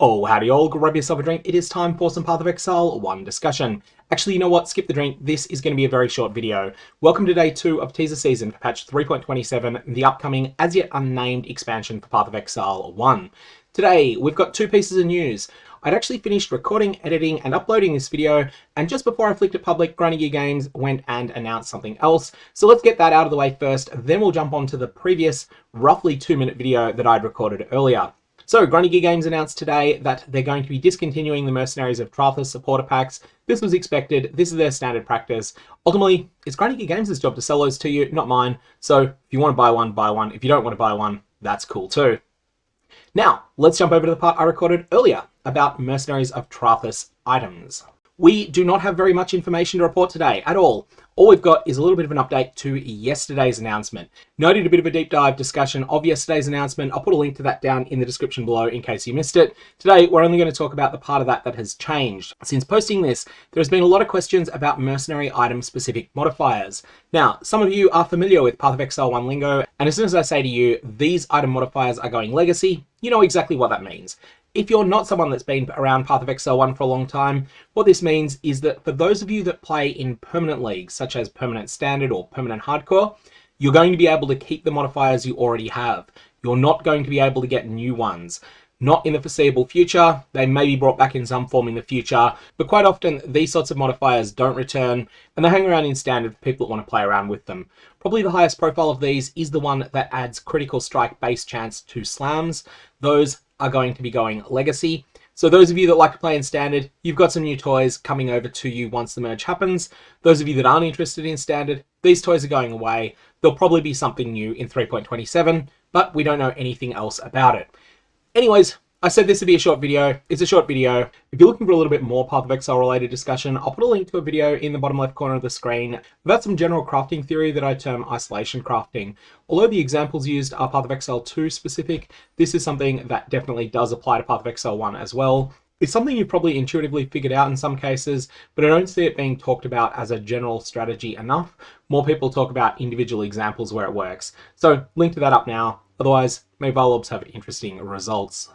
Oh, howdy all, grab yourself a drink. It is time for some Path of Exile 1 discussion. Actually, you know what? Skip the drink. This is going to be a very short video. Welcome to day 2 of Teaser season for patch 3.27, the upcoming as yet unnamed expansion for Path of Exile 1. Today, we've got two pieces of news. I'd actually finished recording, editing, and uploading this video, and just before I flicked it public, Grindy Games went and announced something else. So let's get that out of the way first, then we'll jump on to the previous, roughly 2-minute video that I'd recorded earlier. So, Grindy Games announced today that they're going to be discontinuing the Mercenaries of Trathos supporter packs. This was expected. This is their standard practice. Ultimately, it's Grindy Games' job to sell those to you, not mine. So, if you want to buy one, buy one. If you don't want to buy one, that's cool too. Now, let's jump over to the part I recorded earlier about Mercenaries of Trathos items. We do not have very much information to report today at all. All we've got is a little bit of an update to yesterday's announcement. Noted a bit of a deep dive discussion of yesterday's announcement. I'll put a link to that down in the description below in case you missed it. Today, we're only going to talk about the part of that that has changed. Since posting this, there's been a lot of questions about mercenary item-specific modifiers. Now, some of you are familiar with Path of Exile 1 lingo, and as soon as I say to you, these item modifiers are going legacy, you know exactly what that means. If you're not someone that's been around Path of Exile 1 for a long time, what this means is that for those of you that play in permanent leagues, such as permanent standard or permanent hardcore, you're going to be able to keep the modifiers you already have. You're not going to be able to get new ones. Not in the foreseeable future. They may be brought back in some form in the future, but quite often these sorts of modifiers don't return, and they hang around in standard for people that want to play around with them. Probably the highest profile of these is the one that adds critical strike base chance to slams. Those are going to be going legacy. So those of you that like to play in standard, you've got some new toys coming over to you once the merge happens. Those of you that aren't interested in standard, these toys are going away. There'll probably be something new in 3.27, but we don't know anything else about it. Anyways, I said this would be a short video. It's a short video. If you're looking for a little bit more Path of Exile related discussion, I'll put a link to a video in the bottom left corner of the screen about some general crafting theory that I term isolation crafting. Although the examples used are Path of Exile 2 specific, this is something that definitely does apply to Path of Exile 1 as well. It's something you've probably intuitively figured out in some cases, but I don't see it being talked about as a general strategy enough. More people talk about individual examples where it works. So link to that up now. Otherwise, may Valobs have interesting results.